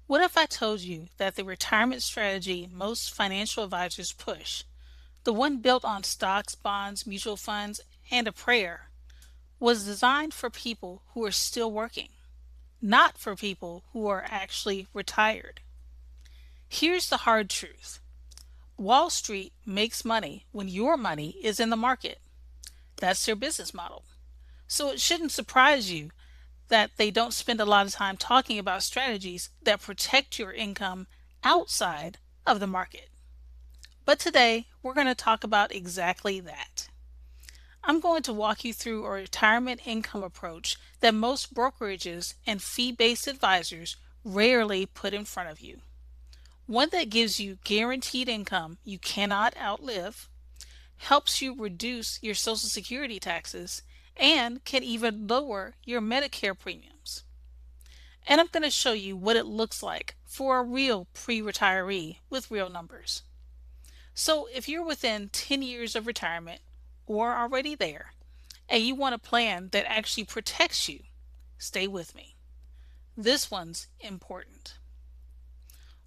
What if I told you that the retirement strategy most financial advisors push, the one built on stocks, bonds, mutual funds, and a prayer, was designed for people who are still working, not for people who are actually retired? Here's the hard truth. Wall Street makes money when your money is in the market. That's their business model. So it shouldn't surprise you that they don't spend a lot of time talking about strategies that protect your income outside of the market. But today, we're going to talk about exactly that. I'm going to walk you through a retirement income approach that most brokerages and fee-based advisors rarely put in front of you. One that gives you guaranteed income you cannot outlive, helps you reduce your Social Security taxes, and can even lower your Medicare premiums. And I'm going to show you what it looks like for a real pre-retiree with real numbers. So if you're within 10 years of retirement or already there, and you want a plan that actually protects you, stay with me. This one's important.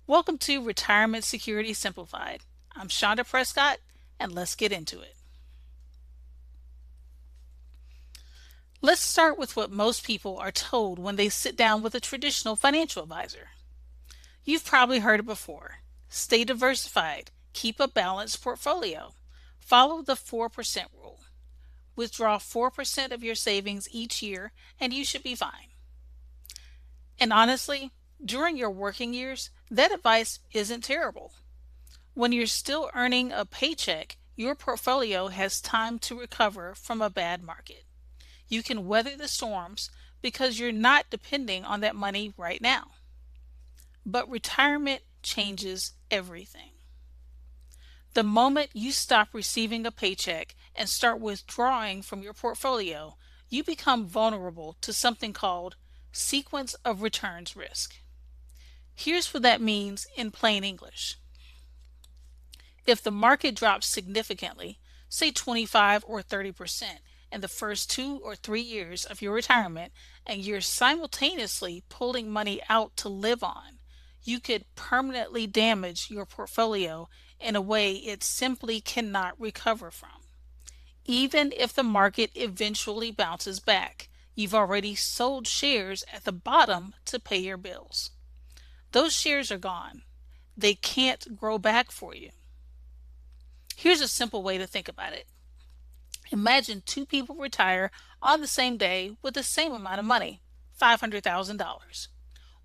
Welcome to Retirement Security Simplified. I'm Shonda Prescott, and let's get into it. Let's start with what most people are told when they sit down with a traditional financial advisor. You've probably heard it before. Stay diversified, keep a balanced portfolio, follow the 4% rule. Withdraw 4% of your savings each year and you should be fine. And honestly, during your working years, that advice isn't terrible. When you're still earning a paycheck, your portfolio has time to recover from a bad market. You can weather the storms because you're not depending on that money right now. But retirement changes everything. The moment you stop receiving a paycheck and start withdrawing from your portfolio, you become vulnerable to something called sequence of returns risk. Here's what that means in plain English. If the market drops significantly, say 25 or 30%, in the first 2 or 3 years of your retirement, and you're simultaneously pulling money out to live on, you could permanently damage your portfolio in a way it simply cannot recover from. Even if the market eventually bounces back, you've already sold shares at the bottom to pay your bills. Those shares are gone. They can't grow back for you. Here's a simple way to think about it. Imagine two people retire on the same day with the same amount of money, $500,000.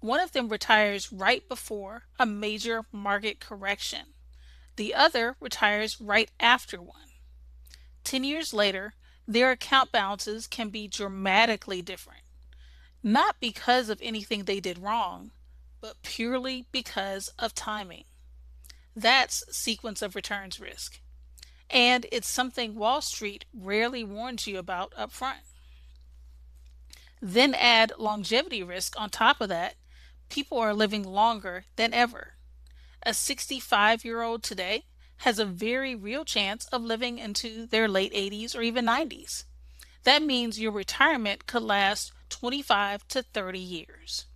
One of them retires right before a major market correction. The other retires right after one. 10 years later, their account balances can be dramatically different. Not because of anything they did wrong, but purely because of timing. That's sequence of returns risk. And it's something Wall Street rarely warns you about up front. Then add longevity risk on top of that. People are living longer than ever. A 65-year-old today has a very real chance of living into their late 80s or even 90s. That means your retirement could last 25 to 30 years.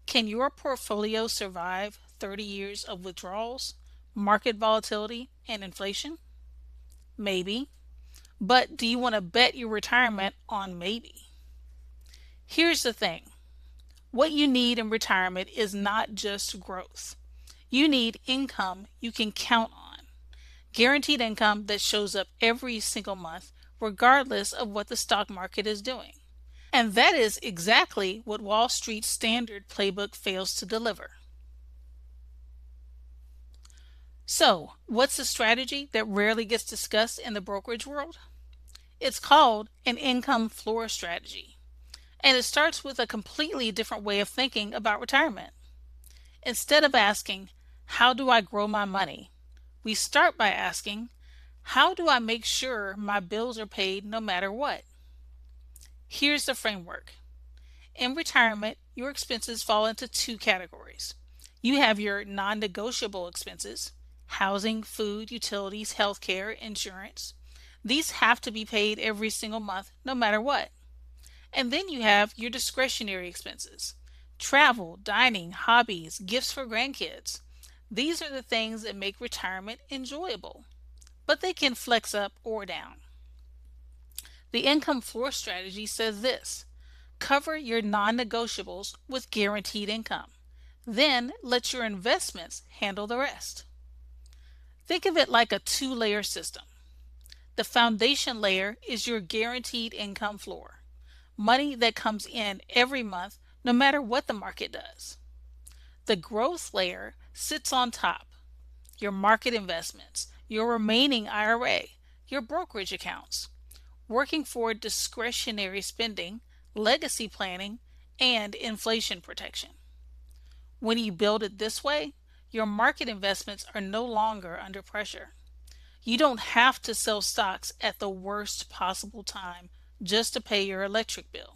Can your portfolio survive 30 years of withdrawals, market volatility, and inflation? Maybe. But do you want to bet your retirement on maybe? Here's the thing. What you need in retirement is not just growth. You need income you can count on. Guaranteed income that shows up every single month, regardless of what the stock market is doing. And that is exactly what Wall Street's standard playbook fails to deliver. So, what's the strategy that rarely gets discussed in the brokerage world? It's called an income floor strategy. And it starts with a completely different way of thinking about retirement. Instead of asking, how do I grow my money? We start by asking, how do I make sure my bills are paid no matter what? Here's the framework. In retirement, your expenses fall into two categories. You have your non-negotiable expenses, housing, food, utilities, healthcare, insurance. These have to be paid every single month, no matter what. And then you have your discretionary expenses, Travel, dining, hobbies, gifts for grandkids. These are the things that make retirement enjoyable, but they can flex up or down. The income floor strategy says this: cover your non negotiables with guaranteed income. Then let your investments handle the rest. Think of it like a two-layer system. The foundation layer is your guaranteed income floor, money that comes in every month no matter what the market does. The growth layer sits on top: your market investments, your remaining IRA, your brokerage accounts, working for discretionary spending, legacy planning, and inflation protection. When you build it this way, your market investments are no longer under pressure. You don't have to sell stocks at the worst possible time just to pay your electric bill.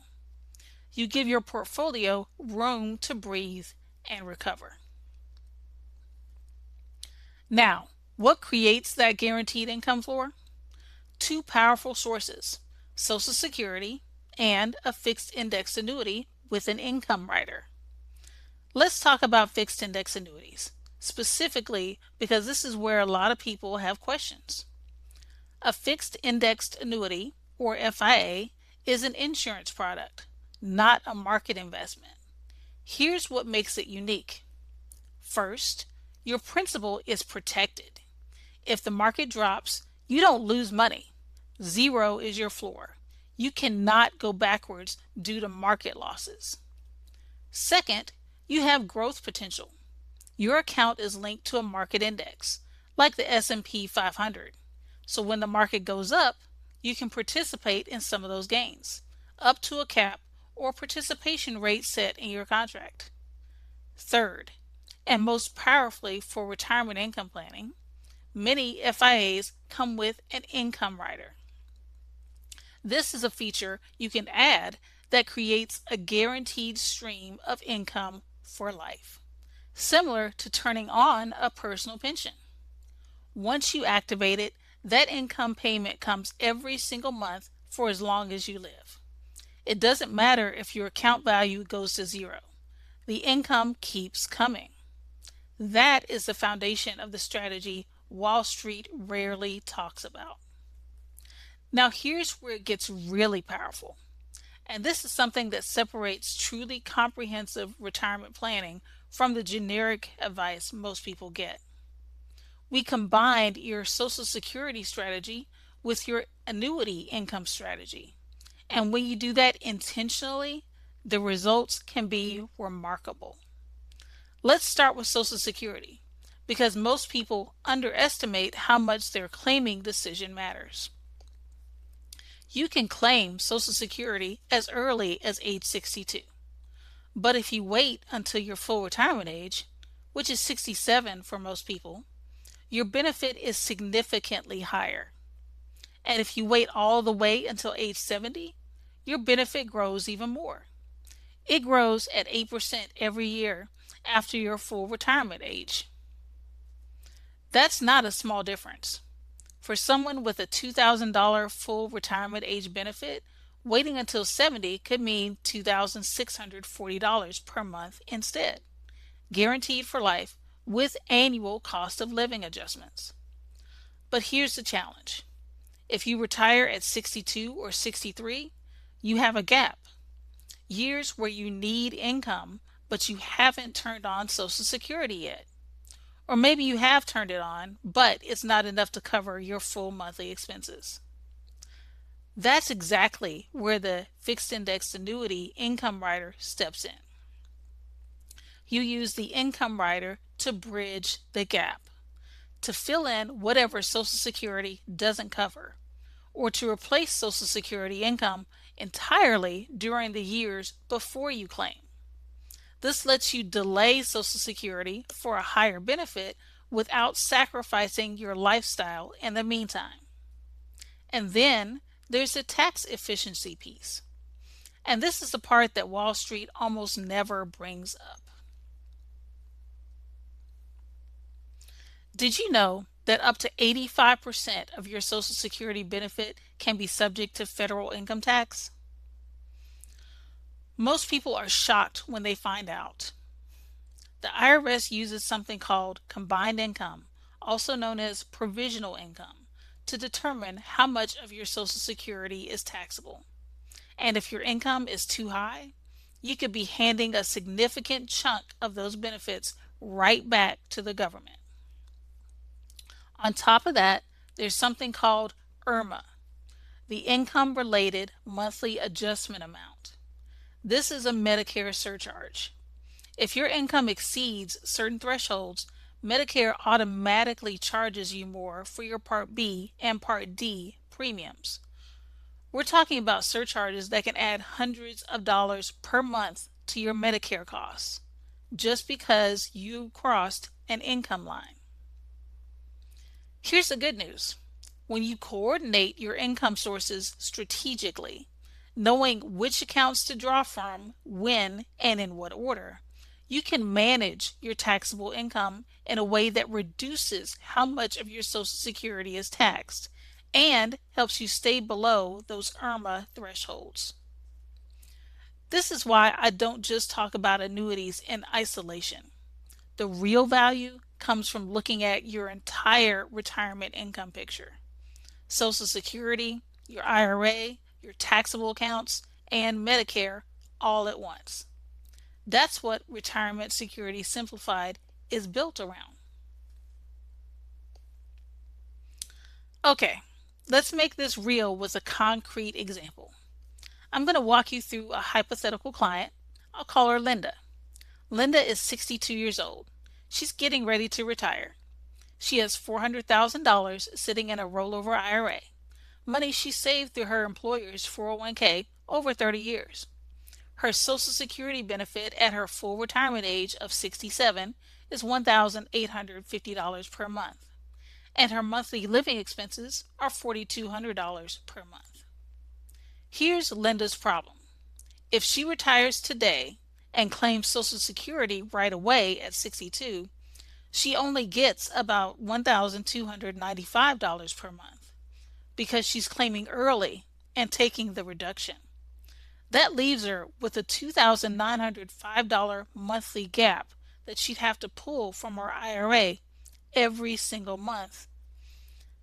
You give your portfolio room to breathe and recover. Now, what creates that guaranteed income floor? Two powerful sources: Social Security and a fixed indexed annuity with an income rider. Let's talk about fixed index annuities, specifically because this is where a lot of people have questions. A fixed indexed annuity, or FIA, is an insurance product, not a market investment. Here's what makes it unique. First, your principal is protected. If the market drops, you don't lose money. Zero is your floor. You cannot go backwards due to market losses. Second, you have growth potential. Your account is linked to a market index, like the S&P 500. So when the market goes up, you can participate in some of those gains, up to a cap or participation rate set in your contract. Third, and most powerfully for retirement income planning, many FIAs come with an income rider. This is a feature you can add that creates a guaranteed stream of income for life, similar to turning on a personal pension. Once you activate it, that income payment comes every single month for as long as you live. It doesn't matter if your account value goes to zero. The income keeps coming. That is the foundation of the strategy Wall Street rarely talks about. Now here's where it gets really powerful. And this is something that separates truly comprehensive retirement planning from the generic advice most people get. We combined your Social Security strategy with your annuity income strategy. And when you do that intentionally, the results can be remarkable. Let's start with Social Security, because most people underestimate how much their claiming decision matters. You can claim Social Security as early as age 62. But if you wait until your full retirement age, which is 67 for most people, your benefit is significantly higher. And if you wait all the way until age 70, your benefit grows even more. It grows at 8% every year after your full retirement age. That's not a small difference. For someone with a $2,000 full retirement age benefit, waiting until 70 could mean $2,640 per month instead, guaranteed for life with annual cost of living adjustments. But here's the challenge. If you retire at 62 or 63, you have a gap. Years where you need income, but you haven't turned on Social Security yet. Or maybe you have turned it on, but it's not enough to cover your full monthly expenses. That's exactly where the fixed indexed annuity income rider steps in. You use the income rider to bridge the gap, to fill in whatever Social Security doesn't cover, or to replace Social Security income entirely during the years before you claim. This lets you delay Social Security for a higher benefit without sacrificing your lifestyle in the meantime. And then there's the tax efficiency piece. And this is the part that Wall Street almost never brings up. Did you know that up to 85% of your Social Security benefit can be subject to federal income tax? Most people are shocked when they find out. The IRS uses something called combined income, also known as provisional income, to determine how much of your Social Security is taxable. And if your income is too high, you could be handing a significant chunk of those benefits right back to the government. On top of that, there's something called IRMAA, the Income Related Monthly Adjustment Amount. This is a Medicare surcharge. If your income exceeds certain thresholds, Medicare automatically charges you more for your Part B and Part D premiums. We're talking about surcharges that can add hundreds of dollars per month to your Medicare costs just because you crossed an income line. Here's the good news. When you coordinate your income sources strategically, knowing which accounts to draw from, when, and in what order, you can manage your taxable income in a way that reduces how much of your Social Security is taxed and helps you stay below those IRMAA thresholds. This is why I don't just talk about annuities in isolation. The real value comes from looking at your entire retirement income picture. Social Security, your IRA, your taxable accounts, and Medicare all at once. That's what Retirement Security Simplified is built around. Okay, let's make this real with a concrete example. I'm going to walk you through a hypothetical client. I'll call her Linda. Linda is 62 years old. She's getting ready to retire. She has $400,000 sitting in a rollover IRA, money she saved through her employer's 401k over 30 years. Her Social Security benefit at her full retirement age of 67 is $1,850 per month, and her monthly living expenses are $4,200 per month. Here's Linda's problem. If she retires today and claims Social Security right away at 62, she only gets about $1,295 per month because she's claiming early and taking the reduction. That leaves her with a $2,905 monthly gap that she'd have to pull from her IRA every single month.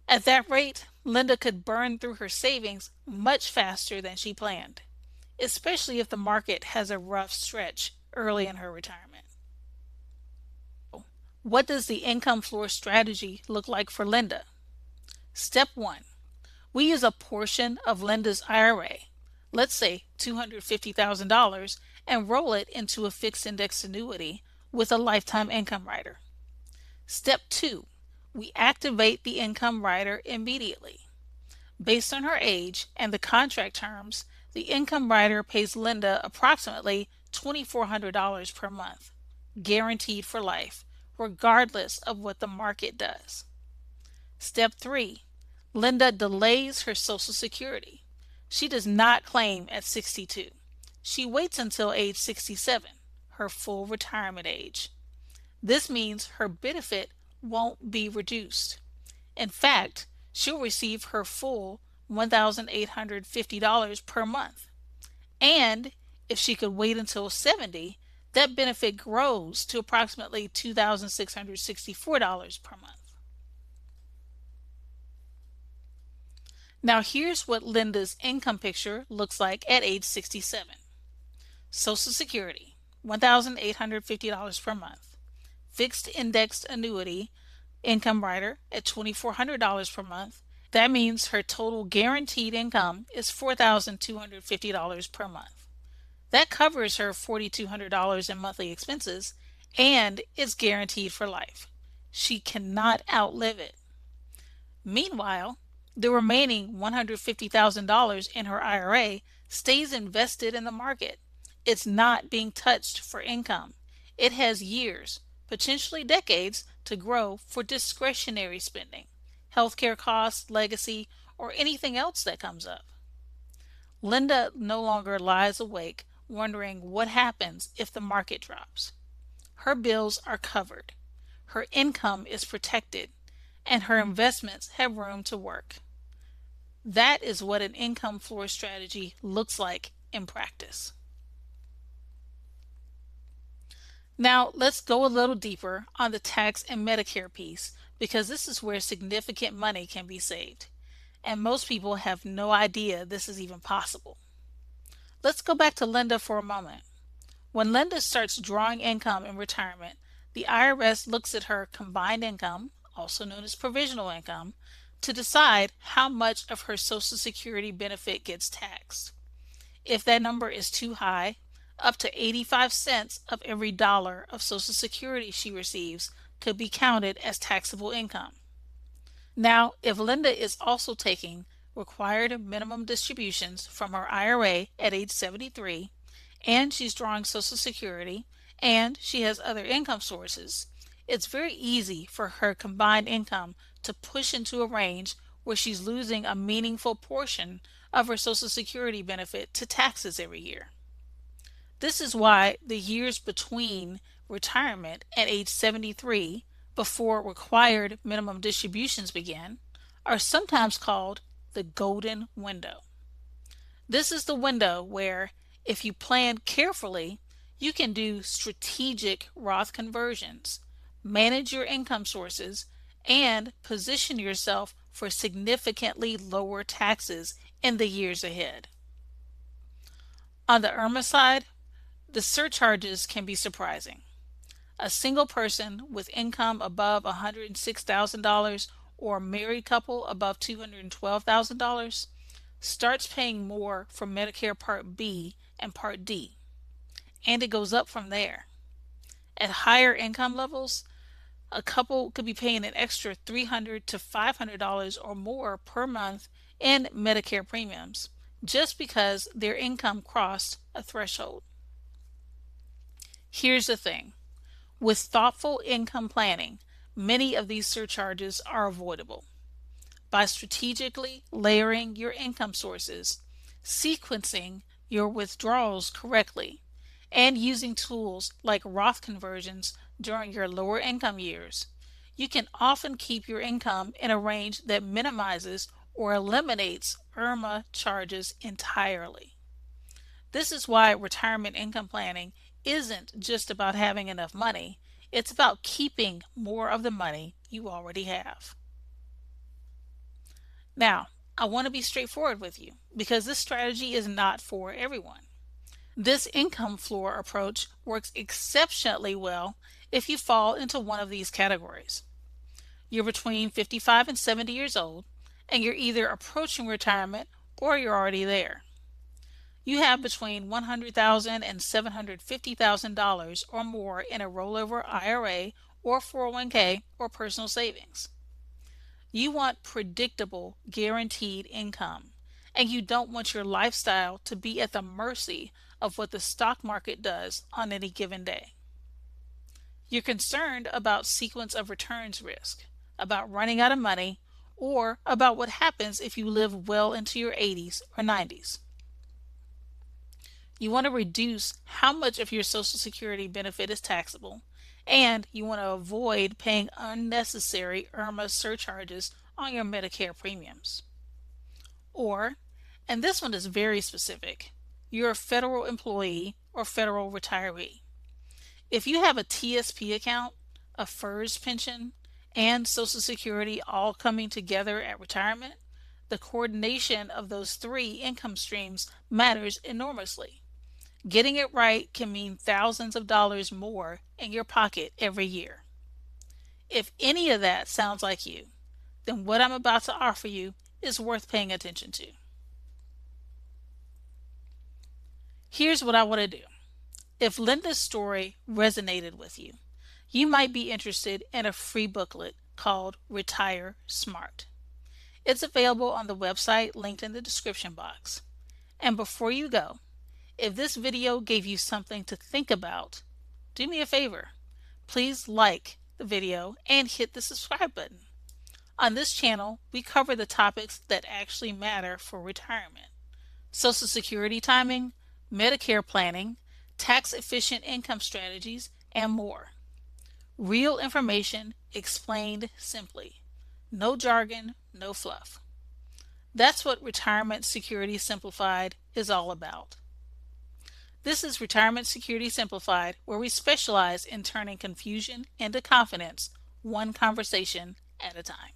At that rate, Linda could burn through her savings much faster than she planned, especially if the market has a rough stretch early in her retirement. What does the income floor strategy look like for Linda? Step 1. We use a portion of Linda's IRA, let's say $250,000, and roll it into a fixed indexed annuity with a lifetime income rider. Step 2. We activate the income rider immediately. Based on her age and the contract terms, the income rider pays Linda approximately $2,400 per month, guaranteed for life, regardless of what the market does. Step 3. Linda delays her Social Security. She does not claim at 62. She waits until age 67, her full retirement age. This means her benefit won't be reduced. In fact, she'll receive her full $1,850 per month. And if she could wait until 70, that benefit grows to approximately $2,664 per month. Now here's what Linda's income picture looks like at age 67. Social Security, $1,850 per month. Fixed Indexed Annuity income rider at $2,400 per month. That means her total guaranteed income is $4,250 per month. That covers her $4,200 in monthly expenses and is guaranteed for life. She cannot outlive it. Meanwhile, the remaining $150,000 in her IRA stays invested in the market. It's not being touched for income. It has years, potentially decades, to grow for discretionary spending, healthcare costs, legacy, or anything else that comes up. Linda no longer lies awake wondering what happens if the market drops. Her bills are covered, her income is protected, and her investments have room to work. That is what an income floor strategy looks like in practice. Now, let's go a little deeper on the tax and Medicare piece because this is where significant money can be saved, and most people have no idea this is even possible. Let's go back to Linda for a moment. When Linda starts drawing income in retirement, the IRS looks at her combined income, also known as provisional income, to decide how much of her Social Security benefit gets taxed. If that number is too high, up to 85 cents of every dollar of Social Security she receives could be counted as taxable income. Now, if Linda is also taking required minimum distributions from her IRA at age 73, and she's drawing Social Security, and she has other income sources, it's very easy for her combined income to push into a range where she's losing a meaningful portion of her Social Security benefit to taxes every year. This is why the years between retirement at age 73, before required minimum distributions begin, are sometimes called the golden window. This is the window where, if you plan carefully, you can do strategic Roth conversions, manage your income sources, and position yourself for significantly lower taxes in the years ahead. On the IRMAA side, the surcharges can be surprising. A single person with income above $106,000 or a married couple above $212,000 starts paying more for Medicare Part B and Part D, and it goes up from there. At higher income levels, a couple could be paying an extra $300 to $500 or more per month in Medicare premiums just because their income crossed a threshold. Here's the thing. With thoughtful income planning, many of these surcharges are avoidable. By strategically layering your income sources, sequencing your withdrawals correctly, and using tools like Roth conversions during your lower income years, you can often keep your income in a range that minimizes or eliminates IRMAA charges entirely. This is why retirement income planning isn't just about having enough money, it's about keeping more of the money you already have. Now, I want to be straightforward with you because this strategy is not for everyone. This income floor approach works exceptionally well if you fall into one of these categories. You're between 55 and 70 years old, and you're either approaching retirement or you're already there. You have between $100,000 and $750,000 or more in a rollover IRA or 401k or personal savings. You want predictable, guaranteed income, and you don't want your lifestyle to be at the mercy of what the stock market does on any given day. You're concerned about sequence of returns risk, about running out of money, or about what happens if you live well into your 80s or 90s. You want to reduce how much of your Social Security benefit is taxable, and you want to avoid paying unnecessary IRMAA surcharges on your Medicare premiums. Or, and this one is very specific, you're a federal employee or federal retiree. If you have a TSP account, a FERS pension, and Social Security all coming together at retirement, the coordination of those three income streams matters enormously. Getting it right can mean thousands of dollars more in your pocket every year. If any of that sounds like you, then what I'm about to offer you is worth paying attention to. Here's what I want to do. If Linda's story resonated with you, you might be interested in a free booklet called Retire Smart. It's available on the website linked in the description box. And before you go, if this video gave you something to think about, do me a favor. Please like the video and hit the subscribe button. On this channel, we cover the topics that actually matter for retirement: Social Security timing, Medicare planning, tax-efficient income strategies, and more. Real information explained simply. No jargon, no fluff. That's what Retirement Security Simplified is all about. This is Retirement Security Simplified, where we specialize in turning confusion into confidence, one conversation at a time.